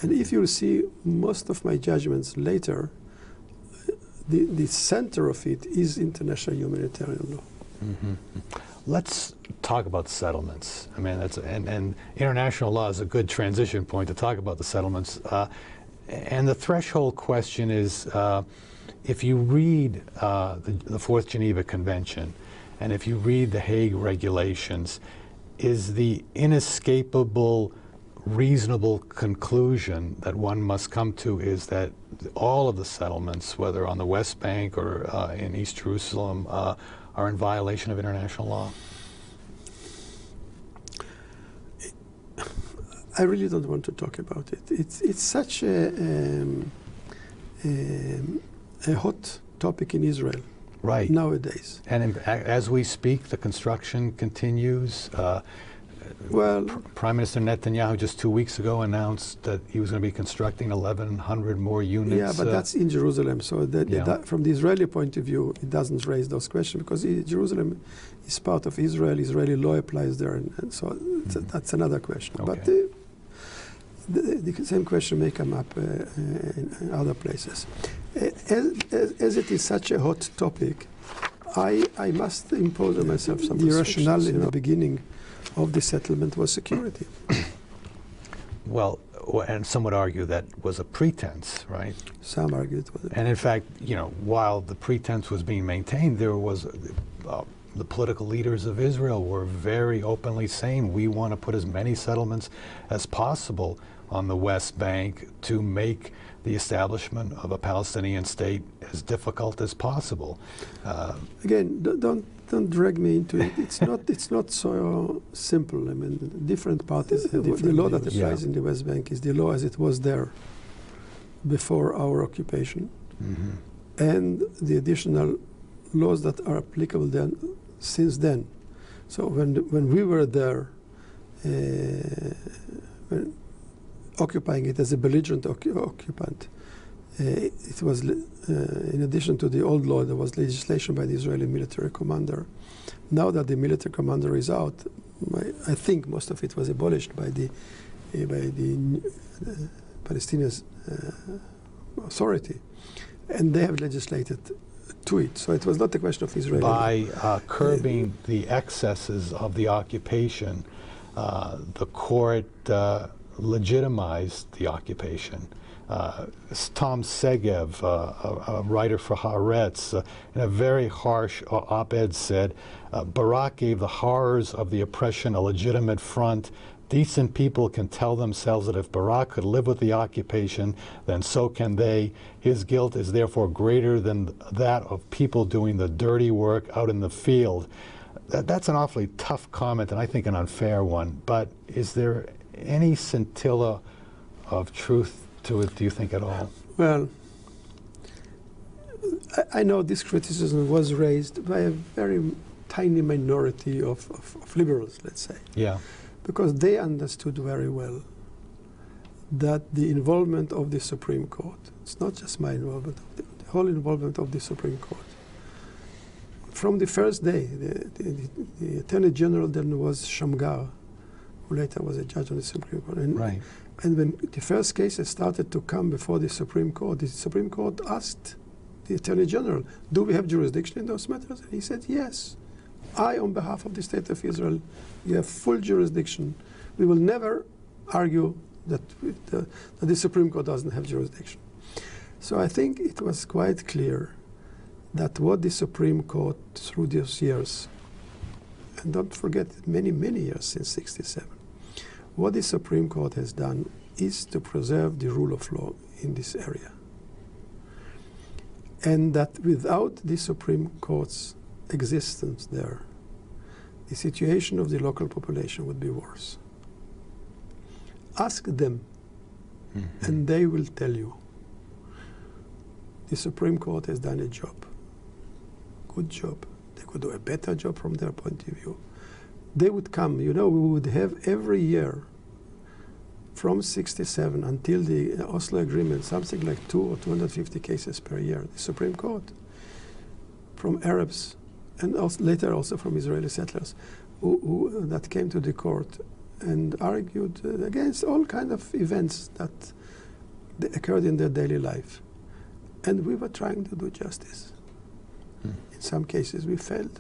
And if you see most of my judgments later, the center of it is international humanitarian law. Let's talk about settlements. I mean, and international law is a good transition point to talk about the settlements. And the threshold question is, if you read the Fourth Geneva Convention, and if you read the Hague regulations, is the inescapable, reasonable conclusion that one must come to is that all of the settlements, whether on the West Bank or in East Jerusalem, are in violation of international law? I really don't want to talk about it. It's such a hot topic in Israel nowadays. And as we speak, the construction continues. Well, Prime Minister Netanyahu just 2 weeks ago announced that he was going to be constructing 1,100 more units. Yeah, but that's in Jerusalem. So that from the Israeli point of view, it doesn't raise those questions because Jerusalem is part of Israel. Israeli law applies there, and so that's another question. Okay. But the same question may come up in other places. As it is such a hot topic, I must impose on myself some rationale in the beginning of the settlement was security. Well, and some would argue that was a pretense, right? Some argue it was. And in fact, while the pretense was being maintained, there was the political leaders of Israel were very openly saying, we want to put as many settlements as possible on the West Bank to make the establishment of a Palestinian state as difficult as possible. Again, don't drag me into it. It's not so simple. I mean, different parties have different the law that applies in the West Bank is the law as it was there before our occupation, and the additional laws that are applicable then since then. So when we were there, occupying it as a belligerent occupant, it was, in addition to the old law, there was legislation by the Israeli military commander. Now that the military commander is out, I think most of it was abolished by the Palestinian authority, and they have legislated to it. So it was not a question of Israel. By curbing the excesses of the occupation, the court legitimized the occupation. Tom Segev, a writer for Haaretz, in a very harsh op-ed said, Barak gave the horrors of the oppression a legitimate front. Decent people can tell themselves that if Barak could live with the occupation, then so can they. His guilt is therefore greater than that of people doing the dirty work out in the field. That's an awfully tough comment, and I think an unfair one, but is there any scintilla of truth to it, do you think, at all? Well, I know this criticism was raised by a very tiny minority of liberals, let's say. Yeah. Because they understood very well that the involvement of the Supreme Court, it's not just my involvement, the whole involvement of the Supreme Court. From the first day, the Attorney General then was Shamgar, who later was a judge on the Supreme Court. And, right. And when the first cases started to come before the Supreme Court asked the Attorney General, do we have jurisdiction in those matters? And he said, yes. I, on behalf of the State of Israel, you have full jurisdiction. We will never argue that the Supreme Court doesn't have jurisdiction. So I think it was quite clear that what the Supreme Court, through those years, and don't forget many, many years since '67, what the Supreme Court has done is to preserve the rule of law in this area. And that without the Supreme Court's existence there, the situation of the local population would be worse. Ask them, and they will tell you. The Supreme Court has done a job, good job. They could do a better job from their point of view. They would come, we would have every year from '67 until the Oslo Agreement, something like 200 or 250 cases per year. The Supreme Court, from Arabs, and also later also from Israeli settlers, who that came to the court and argued against all kind of events that occurred in their daily life. And we were trying to do justice. In some cases we failed.